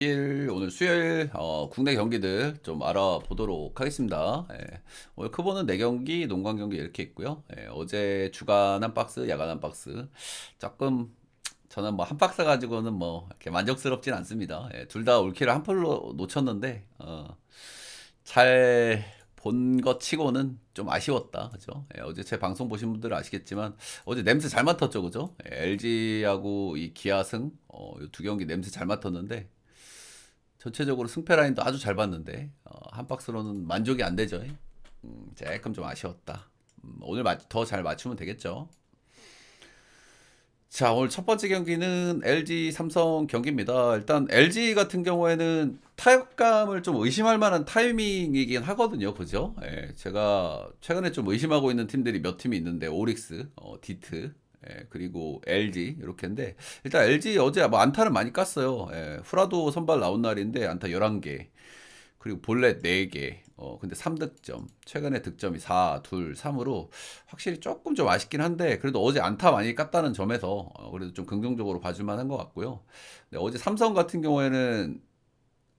오늘 수요일 국내 경기들 좀 알아보도록 하겠습니다. 오늘 크보는 4경기, 농구 경기 이렇게 있고요. 어제 주간 한 박스, 야간 한 박스. 조금 저는 뭐 한 박스 가지고는 뭐 이렇게 만족스럽진 않습니다. 둘 다 올킬을 한 풀로 놓쳤는데 잘 본 것 치고는 좀 아쉬웠다. 그죠? 어제 제 방송 보신 분들은 아시겠지만 어제 냄새 잘 맡았죠. 그죠? LG하고 이 기아승 이두 경기 냄새 잘 맡았는데 전체적으로 승패 라인도 아주 잘 봤는데 한 박스로는 만족이 안 되죠. 조금 좀 아쉬웠다. 오늘 더 잘 맞추면 되겠죠. 자, 오늘 첫 번째 경기는 LG 삼성 경기입니다. 일단 LG 같은 경우에는 타격감을 좀 의심할 만한 타이밍이긴 하거든요. 그죠? 제가 최근에 좀 의심하고 있는 팀들이 몇 팀이 있는데 오릭스, 디트, 그리고 LG 이렇게인데 일단 LG 어제 뭐 안타를 많이 깠어요. 후라도 선발 나온 날인데 안타 11개. 그리고 볼넷 4개. 근데 3득점. 최근에 득점이 4, 2, 3으로 확실히 조금 좀 아쉽긴 한데 그래도 어제 안타 많이 깠다는 점에서 그래도 좀 긍정적으로 봐줄 만한 것 같고요. 근데 어제 삼성 같은 경우에는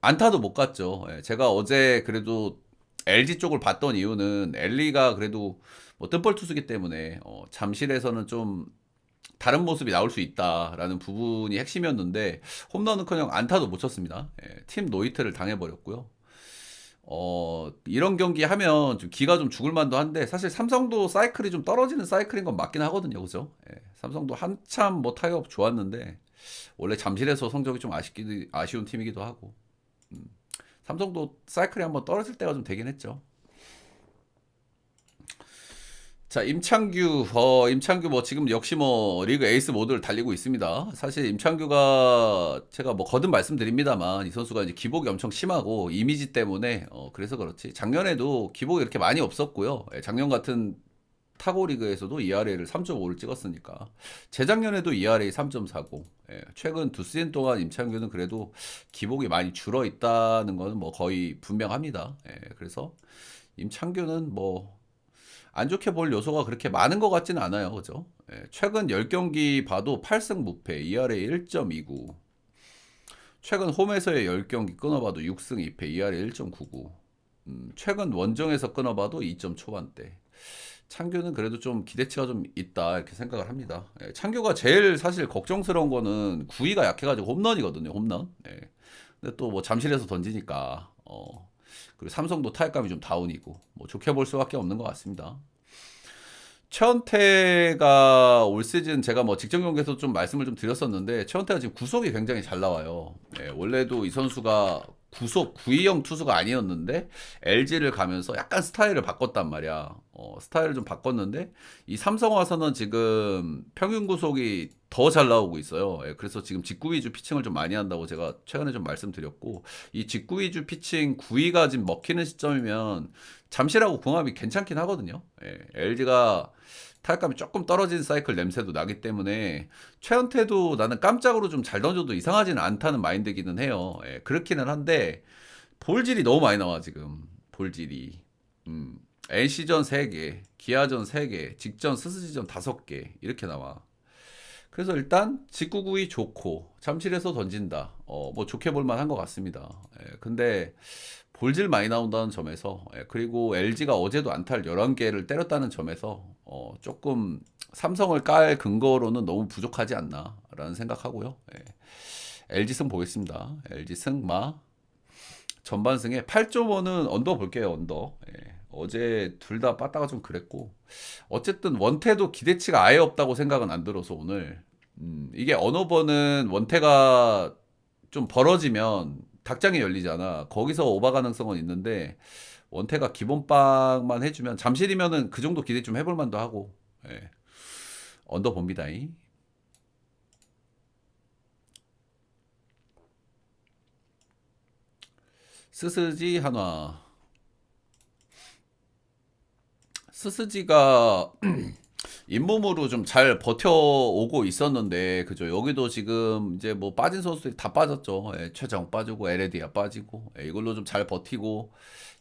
안타도 못 깠죠. 제가 어제 그래도 LG 쪽을 봤던 이유는 엘리가 그래도 뭐 뜬볼 투수기 때문에 잠실에서는 좀 다른 모습이 나올 수 있다라는 부분이 핵심이었는데 홈런은커녕 안타도 못 쳤습니다. 팀 노히트를 당해버렸고요. 이런 경기 하면 좀 기가 좀 죽을 만도 한데 사실 삼성도 사이클이 좀 떨어지는 사이클인 건 맞긴 하거든요. 그죠? 삼성도 한참 뭐 타격 좋았는데 원래 잠실에서 성적이 좀 아쉬운 팀이기도 하고 삼성도 사이클이 한번 떨어질 때가 좀 되긴 했죠. 자, 임창규 뭐 지금 역시 뭐 리그 에이스 모드를 달리고 있습니다. 사실 임창규가 제가 뭐 거듭 말씀드립니다만 이 선수가 이제 기복이 엄청 심하고 이미지 때문에 그래서 그렇지. 작년에도 기복이 이렇게 많이 없었고요. 작년 같은 타고 리그에서도 ERA를 3.5를 찍었으니까. 재작년에도 ERA 3.40. 최근 두 시즌 동안 임창규는 그래도 기복이 많이 줄어 있다는 것은 뭐 거의 분명합니다. 그래서 임창규는 뭐 안 좋게 볼 요소가 그렇게 많은 것 같지는 않아요. 그죠? 최근 10경기 봐도 8승 무패, ERA 1.29. 최근 홈에서의 10경기 끊어봐도 6승 2패, ERA 1.99. 최근 원정에서 끊어봐도 2점 초반대. 창규는 그래도 좀 기대치가 좀 있다 이렇게 생각을 합니다. 창규가 제일 사실 걱정스러운 거는 구위가 약해가지고 홈런이거든요. 홈런. 근데 또 뭐 잠실에서 던지니까 그리고 삼성도 타격감이 좀 다운이고 뭐 좋게 볼 수밖에 없는 것 같습니다. 최원태가 올 시즌 제가 뭐 직전 경기에서 좀 말씀을 좀 드렸었는데 최원태가 지금 구속이 굉장히 잘 나와요. 원래도 이 선수가 구속 구위형 투수가 아니었는데 LG를 가면서 약간 스타일을 바꿨단 말이야. 스타일을 좀 바꿨는데 이 삼성 와서는 지금 평균 구속이 더 잘 나오고 있어요. 그래서 지금 직구 위주 피칭을 좀 많이 한다고 제가 최근에 좀 말씀드렸고 이 직구 위주 피칭 구위가 지금 먹히는 시점이면 잠실하고 궁합이 괜찮긴 하거든요. LG가 타격감이 조금 떨어진 사이클 냄새도 나기 때문에 최은태도 나는 깜짝으로 좀 잘 던져도 이상하지는 않다는 마인드기는 해요. 그렇기는 한데 볼질이 너무 많이 나와 지금 볼질이. NC전 3개, 기아전 3개, 직전 스스지전 5개 이렇게 나와. 그래서 일단 직구구이 좋고 잠실에서 던진다. 뭐 좋게 볼 만한 것 같습니다. 근데 볼질 많이 나온다는 점에서 그리고 LG가 어제도 안타를 11개를 때렸다는 점에서 조금 삼성을 깔 근거로는 너무 부족하지 않나라는 생각하고요. LG 승 보겠습니다. LG 승마 전반승에 8.5는 언더 볼게요. 언더. 어제 둘 다 빠따가 좀 그랬고 어쨌든 원태도 기대치가 아예 없다고 생각은 안 들어서 오늘 이게 어느 번은 원태가 좀 벌어지면 닭장이 열리잖아. 거기서 오바 가능성은 있는데 원태가 기본빵만 해주면 잠실이면은 그 정도 기대 좀 해볼 만도 하고 언더 봅니다. 스스지 한화. 스스지가 잇몸으로 좀 잘 버텨오고 있었는데, 그죠? 여기도 지금 이제 뭐 빠진 선수들이 다 빠졌죠. 최정 빠지고, 에레디아 빠지고, 이걸로 좀 잘 버티고,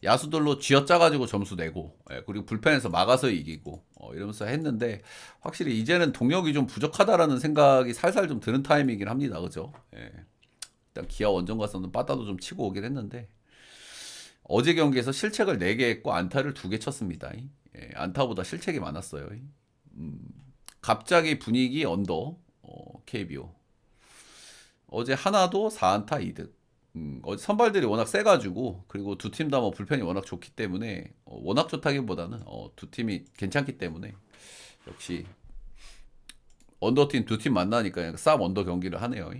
야수들로 쥐어짜가지고 점수 내고, 그리고 불펜에서 막아서 이기고, 이러면서 했는데, 확실히 이제는 동력이 좀 부족하다라는 생각이 살살 좀 드는 타임이긴 합니다. 그죠? 일단 기아 원정 가서는 빠따도 좀 치고 오긴 했는데 어제 경기에서 실책을 4개 했고 안타를 2개 쳤습니다. 예, 안타보다 실책이 많았어요. 갑자기 분위기 언더 KBO. 어제 하나도 4안타 2득. 어제 선발들이 워낙 세가지고 그리고 두 팀 다 뭐 불펜이 워낙 좋기 때문에 워낙 좋다기보다는 두 팀이 괜찮기 때문에 역시 언더팀 두 팀 만나니까 그냥 쌉 언더 경기를 하네요.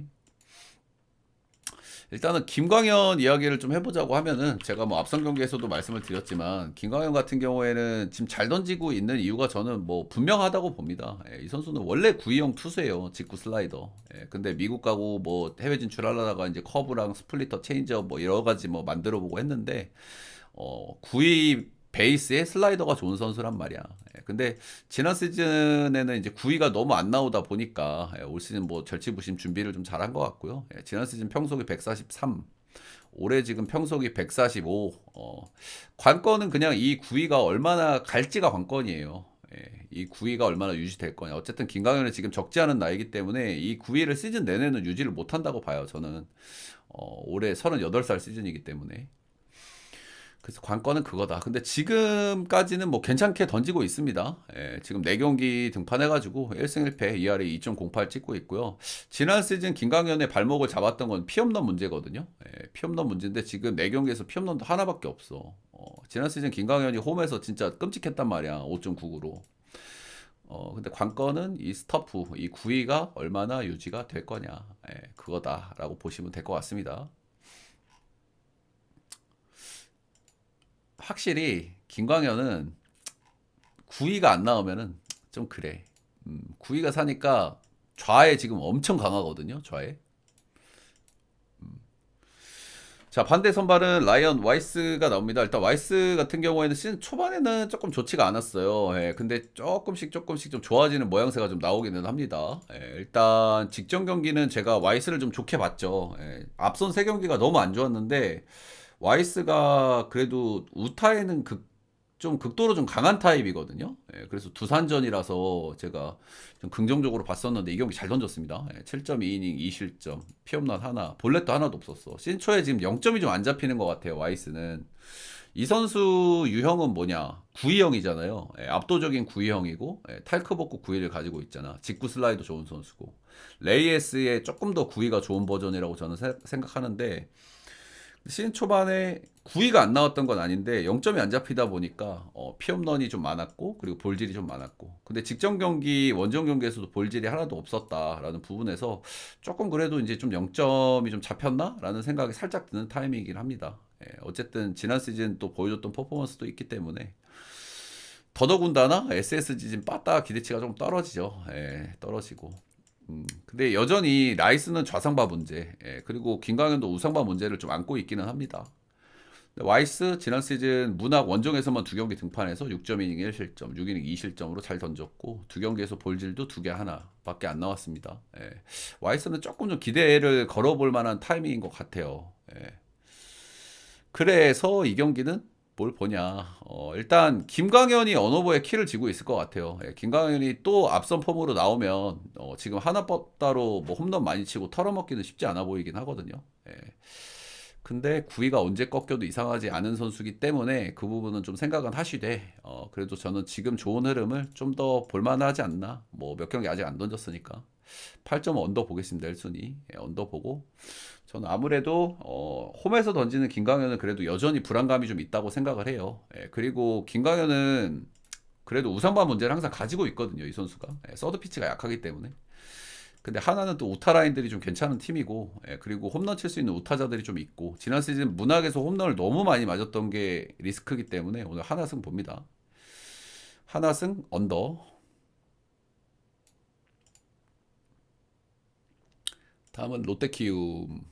일단은 김광현 이야기를 좀 해보자고 하면은 제가 뭐 앞선 경기에서도 말씀을 드렸지만 김광현 같은 경우에는 지금 잘 던지고 있는 이유가 저는 뭐 분명하다고 봅니다. 이 선수는 원래 구위형 투수예요. 직구 슬라이더. 근데 미국 가고 뭐 해외 진출하려다가 이제 커브랑 스플리터 체인지업 뭐 여러 가지 뭐 만들어보고 했는데 구위 베이스에 슬라이더가 좋은 선수란 말이야. 근데 지난 시즌에는 이제 구위가 너무 안 나오다 보니까 올 시즌 뭐 절치부심 준비를 좀 잘한 것 같고요. 지난 시즌 평속이 143, 올해 지금 평속이 145. 관건은 그냥 이 구위가 얼마나 갈지가 관건이에요. 이 구위가 얼마나 유지될 거냐. 어쨌든 김광현은 지금 적지 않은 나이기 때문에 이 구위를 시즌 내내는 유지를 못한다고 봐요. 저는 올해 38살 시즌이기 때문에. 그래서 관건은 그거다. 근데 지금까지는 뭐 괜찮게 던지고 있습니다. 지금 4경기 등판해가지고 1승 1패, ERA 2.08 찍고 있고요. 지난 시즌 김광현의 발목을 잡았던 건 피홈런 문제거든요. 피홈런 문제인데 지금 4경기에서 피홈런도 하나밖에 없어. 지난 시즌 김광현이 홈에서 진짜 끔찍했단 말이야. 5.99로. 근데 관건은 이 스터프, 이 구위가 얼마나 유지가 될 거냐. 그거다라고 보시면 될 것 같습니다. 확실히 김광현은 구위가 안 나오면은 좀 그래. 구위가 사니까 좌에 지금 엄청 강하거든요. 좌에. 자, 반대 선발은 라이언 와이스가 나옵니다. 일단 와이스 같은 경우에는 시즌 초반에는 조금 좋지가 않았어요. 근데 조금씩 좀 좋아지는 모양새가 좀 나오기는 합니다. 일단 직전 경기는 제가 와이스를 좀 좋게 봤죠. 앞선 3경기가 너무 안 좋았는데 와이스가 그래도 우타에는 좀 극도로 좀 강한 타입이거든요. 그래서 두산전이라서 제가 좀 긍정적으로 봤었는데 이 경기 잘 던졌습니다. 7.2이닝 2실점, 피홈런 하나, 볼넷도 하나도 없었어. 신초에 지금 0점이 좀 안 잡히는 것 같아요. 와이스는. 이 선수 유형은 뭐냐? 구위형이잖아요. 압도적인 구위형이고 탈크버크 구위를 가지고 있잖아. 직구 슬라이드 좋은 선수고 레이에스의 조금 더 구위가 좋은 버전이라고 저는 생각하는데 시즌 초반에 9위가 안 나왔던 건 아닌데 0점이 안 잡히다 보니까 피홈런이 좀 많았고 그리고 볼질이 좀 많았고 근데 직전 경기 원정 경기에서도 볼질이 하나도 없었다라는 부분에서 조금 그래도 이제 좀 0점이 좀 잡혔나? 라는 생각이 살짝 드는 타이밍이긴 합니다. 어쨌든 지난 시즌 또 보여줬던 퍼포먼스도 있기 때문에 더더군다나 SSG 지금 빠따 기대치가 좀 떨어지죠. 떨어지고 근데 여전히 라이스는 좌상바 문제, 그리고 김광현도 우상바 문제를 좀 안고 있기는 합니다. 와이스 지난 시즌 문학 원정에서만 2경기 등판해서 6.2이닝 1실점, 6이닝 2실점으로 잘 던졌고 2경기에서 볼질도 2개 하나밖에 안 나왔습니다. 와이스는 조금 좀 기대를 걸어볼 만한 타이밍인 것 같아요. 그래서 이 경기는 뭘 보냐. 일단 김광현이 언어버의 키를 쥐고 있을 것 같아요. 김광현이 또 앞선 폼으로 나오면 지금 하나 뻗다로 뭐 홈런 많이 치고 털어먹기는 쉽지 않아 보이긴 하거든요. 근데 구위가 언제 꺾여도 이상하지 않은 선수기 때문에 그 부분은 좀 생각은 하시되 그래도 저는 지금 좋은 흐름을 좀 더 볼만하지 않나. 뭐 몇 경기 아직 안 던졌으니까 8점 언더 보겠습니다. 1순위 언더 보고 저는 아무래도 홈에서 던지는 김광현은 그래도 여전히 불안감이 좀 있다고 생각을 해요. 그리고 김광현은 그래도 우상바 문제를 항상 가지고 있거든요. 이 선수가 서드 피치가 약하기 때문에. 근데 하나는 또 우타 라인들이 좀 괜찮은 팀이고 그리고 홈런 칠 수 있는 우타자들이 좀 있고 지난 시즌 문학에서 홈런을 너무 많이 맞았던 게 리스크이기 때문에 오늘 하나승 봅니다. 하나승 언더. 다음은 롯데키움.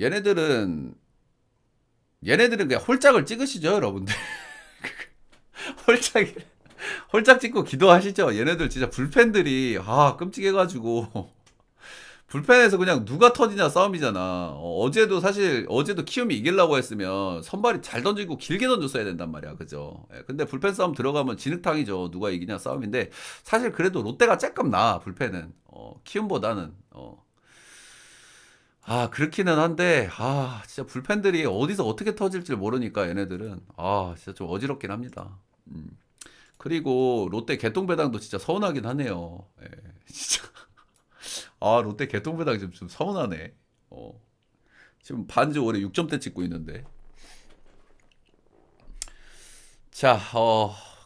얘네들은 그냥 홀짝을 찍으시죠, 여러분들. 홀짝 홀짝 찍고 기도하시죠. 얘네들 진짜 불펜들이 끔찍해가지고 불펜에서 그냥 누가 터지냐 싸움이잖아. 어제도 사실 어제도 키움이 이기려고 했으면 선발이 잘 던지고 길게 던졌어야 된단 말이야. 그죠? 예, 근데 불펜 싸움 들어가면 진흙탕이죠. 누가 이기냐 싸움인데 사실 그래도 롯데가 조금 나아 불펜은. 키움보다는. 아, 그렇기는 한데, 아, 진짜 불펜들이 어디서 어떻게 터질지 모르니까 얘네들은, 아, 진짜 좀 어지럽긴 합니다. 음. 그리고 롯데 개똥배당도 진짜 서운하긴 하네요. 예, 진짜. 아, 롯데 개똥배당 좀 서운하네. 어, 지금 반지 올해 6점대 찍고 있는데. 자,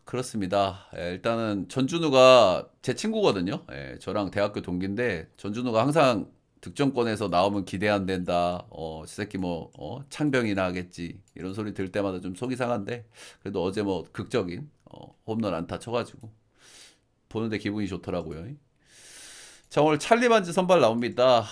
그렇습니다. 예, 일단은 전준우가 제 친구거든요. 예, 저랑 대학교 동기인데, 전준우가 항상 득점권에서 나오면 기대 안 된다. 저 새끼 뭐, 창병이나 하겠지. 이런 소리 들을 때마다 좀 속이 상한데, 그래도 어제 뭐 극적인, 홈런 안타 쳐가지고, 보는데 기분이 좋더라고요. 자, 오늘 찰리 반즈 선발 나옵니다.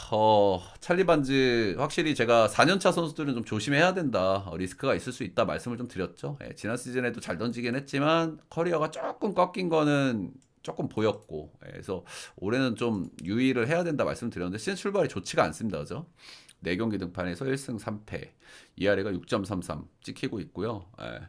찰리 반즈 확실히 제가 4년차 선수들은 좀 조심해야 된다. 리스크가 있을 수 있다 말씀을 좀 드렸죠. 예, 지난 시즌에도 잘 던지긴 했지만 커리어가 조금 꺾인 거는 조금 보였고, 그래서 올해는 좀 유의를 해야 된다 말씀드렸는데 시즌 출발이 좋지가 않습니다. 그죠? 4경기 등판에서 1승 3패, ERA가 6.33 찍히고 있고요. 예.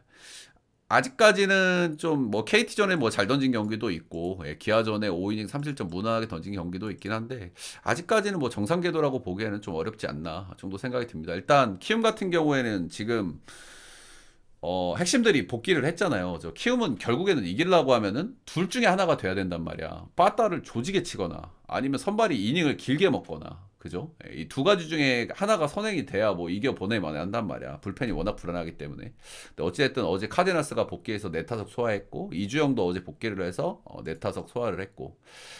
아직까지는 좀 뭐 KT전에 뭐 잘 던진 경기도 있고, 기아전에 5이닝 3실점 무난하게 던진 경기도 있긴 한데 아직까지는 뭐 정상 궤도라고 보기에는 좀 어렵지 않나 정도 생각이 듭니다. 일단 키움 같은 경우에는 지금 핵심들이 복귀를 했잖아요. 저 키움은 결국에는 이기려고 하면은 둘 중에 하나가 돼야 된단 말이야. 빠따를 조지게 치거나 아니면 선발이 이닝을 길게 먹거나. 그죠? 이 두 가지 중에 하나가 선행이 돼야 뭐 이겨 보내만 한단 말이야. 불펜이 워낙 불안하기 때문에. 근데 어찌됐든 어제 카데나스가 복귀해서 네 타석 소화했고 이주영도 어제 복귀를 해서 네 타석 소화를 했고.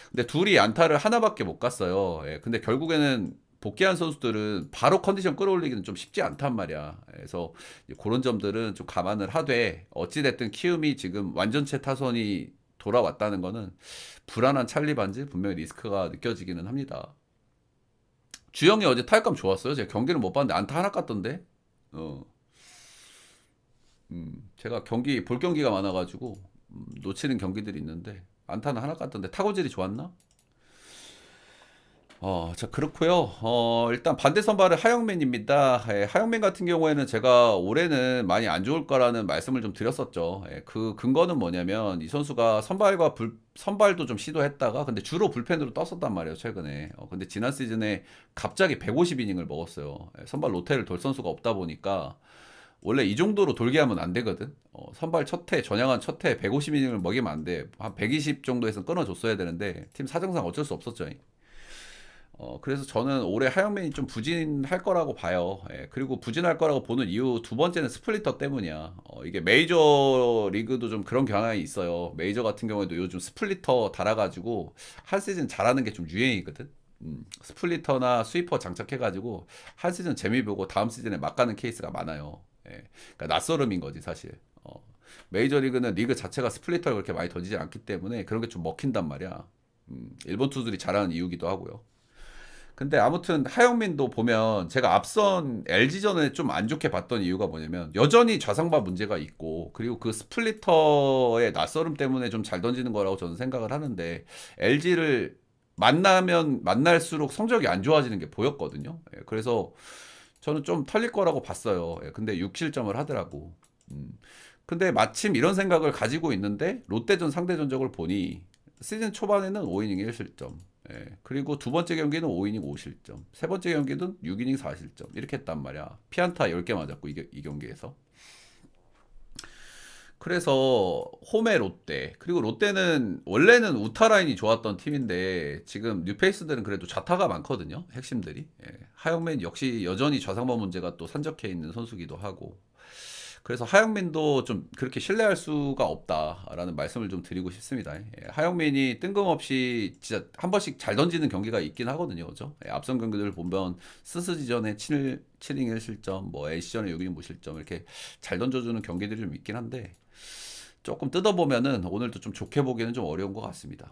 근데 둘이 안타를 하나밖에 못 갔어요. 예, 근데 결국에는 복귀한 선수들은 바로 컨디션 끌어올리기는 좀 쉽지 않단 말이야. 그래서 그런 점들은 좀 감안을 하되 어찌됐든 키움이 지금 완전체 타선이 돌아왔다는 거는 불안한 찰리 반지 분명히 리스크가 느껴지기는 합니다. 주영이 어제 타격감 좋았어요. 제가 경기를 못 봤는데 안타 하나 깠던데. 어, 제가 볼 경기가 많아가지고 놓치는 경기들이 있는데 안타는 하나 깠던데 타구질이 좋았나? 자, 그렇고요. 일단 반대 선발은 하영민입니다. 예, 하영민 같은 경우에는 제가 올해는 많이 안 좋을 거라는 말씀을 좀 드렸었죠. 예, 그 근거는 뭐냐면 이 선수가 선발도 좀 시도했다가 근데 주로 불펜으로 떴었단 말이에요, 최근에. 근데 지난 시즌에 갑자기 150이닝을 먹었어요. 예, 선발 로테를 돌 선수가 없다 보니까 원래 이 정도로 돌게 하면 안 되거든. 선발 첫 해, 전향한 첫 해 150이닝을 먹이면 안 돼. 한 120 정도에서 끊어줬어야 되는데 팀 사정상 어쩔 수 없었죠. 그래서 저는 올해 하영민이 좀 부진할 거라고 봐요. 예, 그리고 부진할 거라고 보는 이유 두 번째는 스플리터 때문이야. 이게 메이저 리그도 좀 그런 경향이 있어요. 메이저 같은 경우에도 요즘 스플리터 달아가지고 한 시즌 잘하는 게 좀 유행이거든. 스플리터나 스위퍼 장착해가지고 한 시즌 재미 보고 다음 시즌에 막 가는 케이스가 많아요. 예, 그러니까 낯설음인 거지 사실. 메이저 리그는 리그 자체가 스플리터를 그렇게 많이 던지지 않기 때문에 그런 게 좀 먹힌단 말이야. 일본 투수들이 잘하는 이유기도 하고요. 근데 아무튼 하영민도 보면 제가 앞선 LG전에 좀 안 좋게 봤던 이유가 뭐냐면 여전히 좌상바 문제가 있고 그리고 그 스플리터의 낯설음 때문에 좀 잘 던지는 거라고 저는 생각을 하는데 LG를 만나면 만날수록 성적이 안 좋아지는 게 보였거든요. 예, 그래서 저는 좀 털릴 거라고 봤어요. 예, 근데 6실점을 하더라고. 음. 근데 마침 이런 생각을 가지고 있는데 롯데전 상대 전적을 보니 시즌 초반에는 5이닝 1실점. 예. 그리고 두 번째 경기는 5이닝 5실점. 세 번째 경기는 6이닝 4실점. 이렇게 했단 말이야. 피안타 10개 맞았고 이 경기에서. 그래서 홈에 롯데. 그리고 롯데는 원래는 우타 라인이 좋았던 팀인데 지금 뉴페이스들은 그래도 좌타가 많거든요. 핵심들이. 예. 하영민 역시 여전히 좌상범 문제가 또 산적해 있는 선수기도 하고. 그래서 하영민도 좀 그렇게 신뢰할 수가 없다라는 말씀을 좀 드리고 싶습니다. 예, 하영민이 뜬금없이 진짜 한 번씩 잘 던지는 경기가 있긴 하거든요. 그죠? 예, 앞선 경기들 보면 스스지전에 7이닝 1실점, 뭐 NC전에 6이닝 무실점 이렇게 잘 던져주는 경기들이 좀 있긴 한데 조금 뜯어보면은 오늘도 좀 좋게 보기에는 좀 어려운 것 같습니다.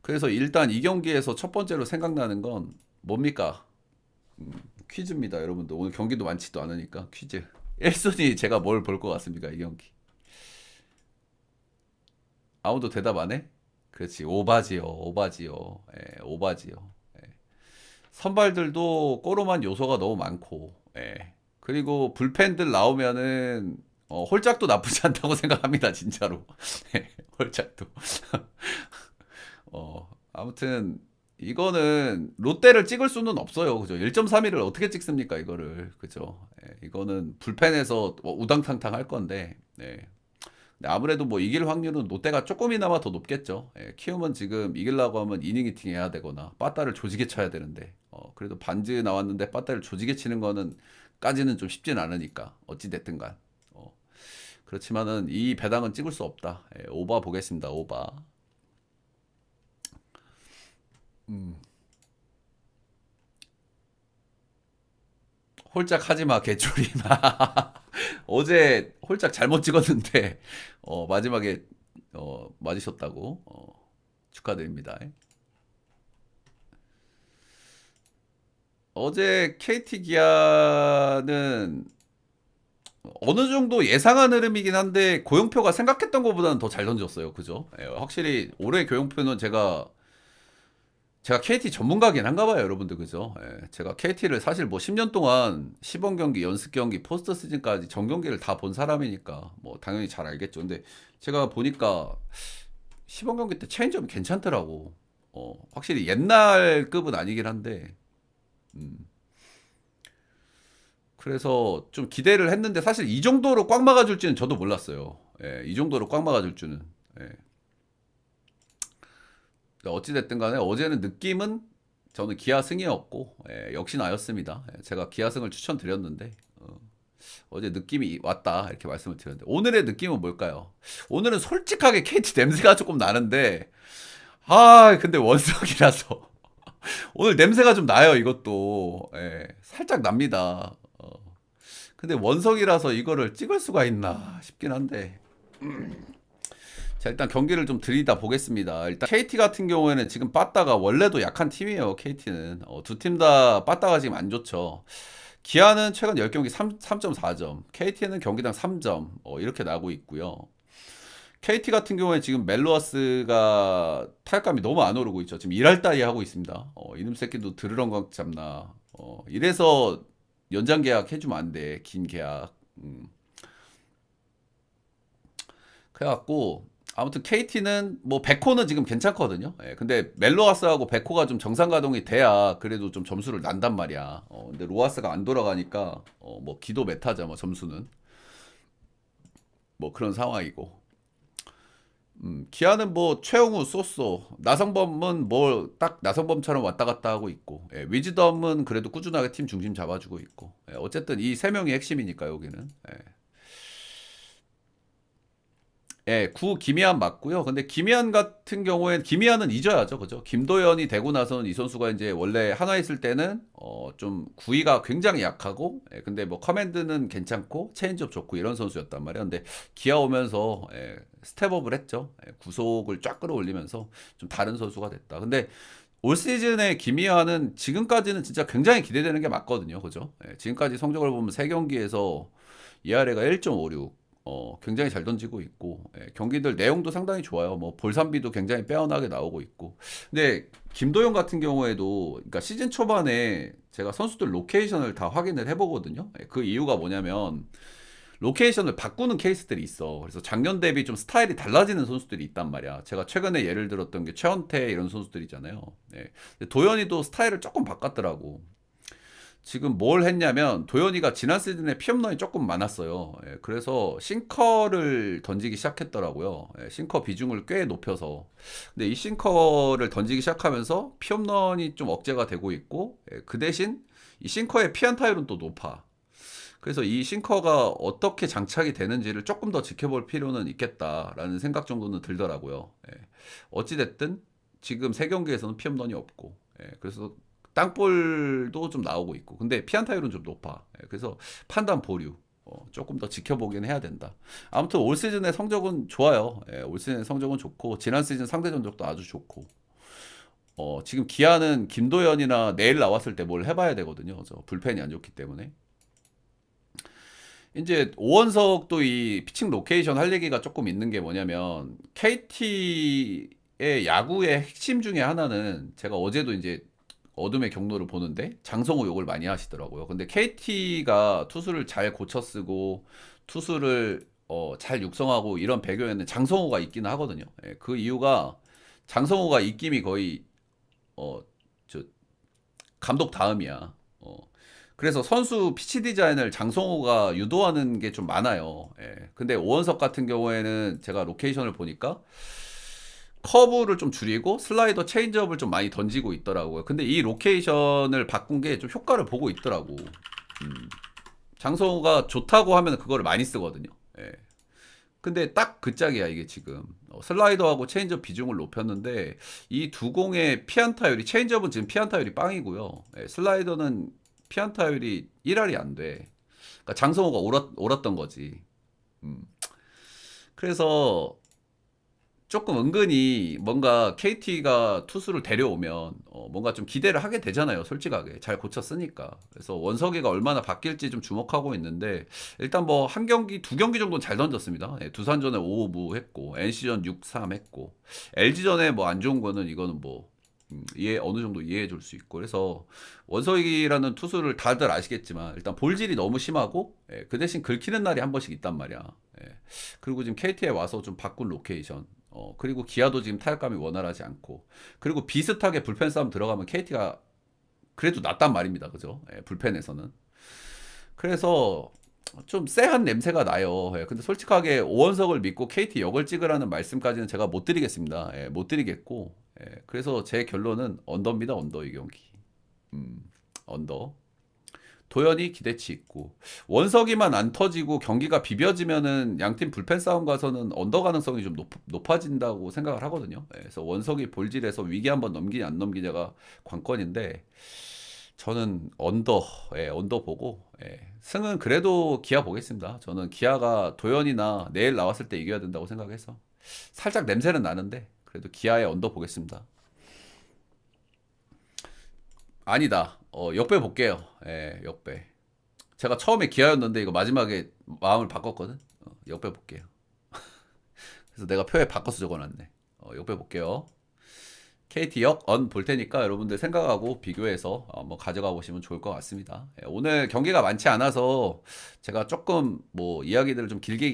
그래서 일단 이 경기에서 첫 번째로 생각나는 건 뭡니까? 퀴즈입니다, 여러분들. 오늘 경기도 많지도 않으니까 퀴즈. 1순위 제가 뭘 볼 것 같습니까, 이 경기? 아무도 대답 안 해? 그렇지. 오바지요. 오바지요. 오바지요. 선발들도 꼬로만 요소가 너무 많고, 그리고 불펜들 나오면은 홀짝도 나쁘지 않다고 생각합니다, 진짜로. 홀짝도. 아무튼 이거는 롯데를 찍을 수는 없어요, 그죠? 1.31을 어떻게 찍습니까, 이거를, 그죠? 이거는 불펜에서 우당탕탕 할 건데, 근데 아무래도 뭐 이길 확률은 롯데가 조금이나마 더 높겠죠. 키움은 지금 이기려고 하면 이닝 히팅 해야 되거나 빠따를 조지게 쳐야 되는데 그래도 반즈 나왔는데 빠따를 조지게 치는 거는 까지는 좀 쉽진 않으니까 어찌 됐든 간 그렇지만은 이 배당은 찍을 수 없다. 오바 보겠습니다. 오바. 홀짝 하지마 개쫄이나. 어제 홀짝 잘못 찍었는데 마지막에 맞으셨다고 축하드립니다. 어제 KT 기아는 어느 정도 예상한 흐름이긴 한데 고용표가 생각했던 것보다는 더 잘 던졌어요. 그죠? 확실히 올해 고용표는 제가 KT 전문가긴 한가 봐요, 여러분들. 그죠? 제가 KT를 사실 뭐 10년 동안 시범 경기, 연습 경기, 포스트 시즌까지 전 경기를 다 본 사람이니까 뭐 당연히 잘 알겠죠. 근데 제가 보니까 시범 경기 때 체인지업이 괜찮더라고. 확실히 옛날 급은 아니긴 한데, 음. 그래서 좀 기대를 했는데 사실 이 정도로 꽉 막아줄지는 저도 몰랐어요. 이 정도로 꽉 막아줄 줄은. 예. 어찌됐든 간에 어제는 느낌은 저는 기아 승이었고 역시 나였습니다. 제가 기아 승을 추천드렸는데 어제 느낌이 왔다 이렇게 말씀을 드렸는데 오늘의 느낌은 뭘까요? 오늘은 솔직하게 KT 냄새가 조금 나는데 근데 원석이라서 오늘 냄새가 좀 나요. 이것도 살짝 납니다. 근데 원석이라서 이거를 찍을 수가 있나 싶긴 한데 자, 일단 경기를 좀 들이다 보겠습니다. 일단 KT 같은 경우에는 지금 빠따가 원래도 약한 팀이에요. KT는 두 팀 다 빠따가 지금 안 좋죠. 기아는 최근 10경기 3.4점, KT는 경기당 3점 이렇게 나고 있고요. KT 같은 경우에 지금 멜로아스가 타격감이 너무 안 오르고 있죠. 지금 일할따리 하고 있습니다. 이놈 새끼도 드르렁각 잡나. 이래서 연장 계약 해주면 안 돼. 긴 계약. 그래갖고 아무튼 KT는 뭐 백호는 지금 괜찮거든요. 근데 멜로아스하고 백호가 좀 정상 가동이 돼야 그래도 좀 점수를 난단 말이야. 근데 로아스가 안 돌아가니까 뭐 기도 메타자 뭐 점수는 뭐 그런 상황이고. 기아는 뭐 최영우, 소쏘, 나성범은 뭐 딱 나성범처럼 왔다 갔다 하고 있고, 위즈덤은 그래도 꾸준하게 팀 중심 잡아주고 있고, 어쨌든 이 세 명이 핵심이니까 여기는. 구 김희안 맞고요. 근데 김희안 같은 경우엔 김희안은 잊어야죠, 그죠? 김도현이 되고 나서는 이 선수가 이제 원래 한화 있을 때는 좀 구위가 굉장히 약하고, 근데 뭐 커맨드는 괜찮고 체인지업 좋고 이런 선수였단 말이야. 근데 기아 오면서 스텝업을 했죠. 구속을 쫙 끌어올리면서 좀 다른 선수가 됐다. 근데 올 시즌에 김희안은 지금까지는 진짜 굉장히 기대되는 게 맞거든요, 그죠? 지금까지 성적을 보면 세 경기에서 ERA가 1.56. 굉장히 잘 던지고 있고 경기들 내용도 상당히 좋아요. 뭐 볼산비도 굉장히 빼어나게 나오고 있고. 근데 김도영 같은 경우에도 그러니까 시즌 초반에 제가 선수들 로케이션을 다 확인을 해보거든요. 그 이유가 뭐냐면 로케이션을 바꾸는 케이스들이 있어. 그래서 작년 대비 좀 스타일이 달라지는 선수들이 있단 말이야. 제가 최근에 예를 들었던 게 최원태 이런 선수들이잖아요. 근데 도현이도 스타일을 조금 바꿨더라고. 지금 뭘 했냐면 도현이가 지난 시즌에 피홈런이 조금 많았어요. 그래서 싱커를 던지기 시작했더라고요. 싱커 비중을 꽤 높여서. 근데 이 싱커를 던지기 시작하면서 피홈런이 좀 억제가 되고 있고 그 대신 이 싱커의 피안타율은 또 높아. 그래서 이 싱커가 어떻게 장착이 되는지를 조금 더 지켜볼 필요는 있겠다라는 생각 정도는 들더라고요. 어찌됐든 지금 세 경기에서는 피홈런이 없고 그래서 땅볼도 좀 나오고 있고 근데 피안타율은 좀 높아. 그래서 판단 보류 조금 더 지켜보긴 해야 된다. 아무튼 올 시즌의 성적은 좋아요. 올 시즌의 성적은 좋고 지난 시즌 상대 전적도 아주 좋고 지금 기아는 김도현이나 내일 나왔을 때 뭘 해봐야 되거든요. 저 불펜이 안 좋기 때문에 이제 오원석도 이 피칭 로케이션 할 얘기가 조금 있는 게 뭐냐면 KT의 KT의 야구의 핵심 중에 하나는 제가 어제도 이제 어둠의 경로를 보는데 장성호 욕을 많이 하시더라고요. 근데 KT가 투수를 잘 고쳐 쓰고 투수를 잘 육성하고 이런 배경에는 장성호가 있기는 하거든요. 예, 그 이유가 장성호가 입김이 거의 어, 저 감독 다음이야. 그래서 선수 피치 디자인을 장성호가 유도하는 게 좀 많아요. 예. 근데 오원석 같은 경우에는 제가 로케이션을 보니까 커브를 좀 줄이고 슬라이더 체인지업을 좀 많이 던지고 있더라고요. 근데 이 로케이션을 바꾼 게 좀 효과를 보고 있더라고. 장성호가 좋다고 하면 그거를 많이 쓰거든요. 예. 근데 딱 그 짝이야 이게 지금 슬라이더하고 체인지업 비중을 높였는데 이 두 공의 피안타율이 체인지업은 지금 피안타율이 빵이고요. 예, 슬라이더는 피안타율이 1할이 안 돼. 그러니까 장성호가 옳았던 거지. 음. 그래서 조금 은근히 뭔가 KT가 투수를 데려오면 뭔가 좀 기대를 하게 되잖아요. 솔직하게 잘 고쳤으니까. 그래서 원석이가 얼마나 바뀔지 좀 주목하고 있는데 일단 뭐 한 경기 두 경기 정도는 잘 던졌습니다. 예, 두산전에 5무 했고 NC전 6-3 했고 LG전에 뭐 안 좋은 거는 이거는 뭐 이해 어느 정도 이해해 줄 수 있고 그래서 원석이라는 투수를 다들 아시겠지만 일단 볼질이 너무 심하고 예, 그 대신 긁히는 날이 한 번씩 있단 말이야. 예. 그리고 지금 KT에 와서 좀 바꾼 로케이션 그리고 기아도 지금 타격감이 원활하지 않고 그리고 비슷하게 불펜 싸움 들어가면 KT가 그래도 낫단 말입니다. 그죠? 예, 불펜에서는. 그래서 좀 쎄한 냄새가 나요. 예, 근데 솔직하게 오원석을 믿고 KT 역을 찍으라는 말씀까지는 제가 못 드리겠습니다. 예, 못 드리겠고. 예, 그래서 제 결론은 언더입니다. 언더 이 경기. 언더. 도현이 기대치 있고 원석이만 안 터지고 경기가 비벼지면은 양팀 불펜 싸움 가서는 언더 가능성이 좀 높아진다고 생각을 하거든요. 예, 그래서 원석이 볼질에서 위기 한번 넘기냐 안 넘기냐가 관건인데 저는 언더, 예, 언더 보고 승은 그래도 기아 보겠습니다. 저는 기아가 도현이나 내일 나왔을 때 이겨야 된다고 생각해서 살짝 냄새는 나는데 그래도 기아의 언더 보겠습니다. 아니다. 역배 볼게요. 예, 역배. 제가 처음에 기아였는데 이거 마지막에 마음을 바꿨거든. 역배 볼게요. 그래서 내가 표에 바꿔서 적어놨네. 역배 볼게요. KT 역언 볼 테니까 여러분들 생각하고 비교해서 한번 가져가 보시면 좋을 것 같습니다. 예, 오늘 경기가 많지 않아서 제가 조금 뭐 이야기들을 좀 길게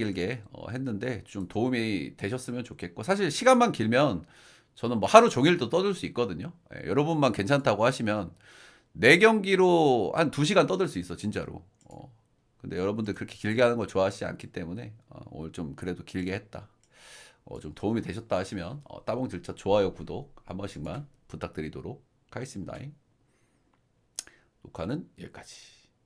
했는데 좀 도움이 되셨으면 좋겠고 사실 시간만 길면 저는 뭐 하루 종일도 떠들 수 있거든요. 예, 여러분만 괜찮다고 하시면 네 경기로 한 2시간 떠들 수 있어 진짜로. 근데 여러분들 그렇게 길게 하는 걸 좋아하시지 않기 때문에 오늘 좀 그래도 길게 했다. 좀 도움이 되셨다 하시면 따봉 질차 좋아요 구독 한 번씩만 부탁드리도록 하겠습니다. 녹화는 여기까지.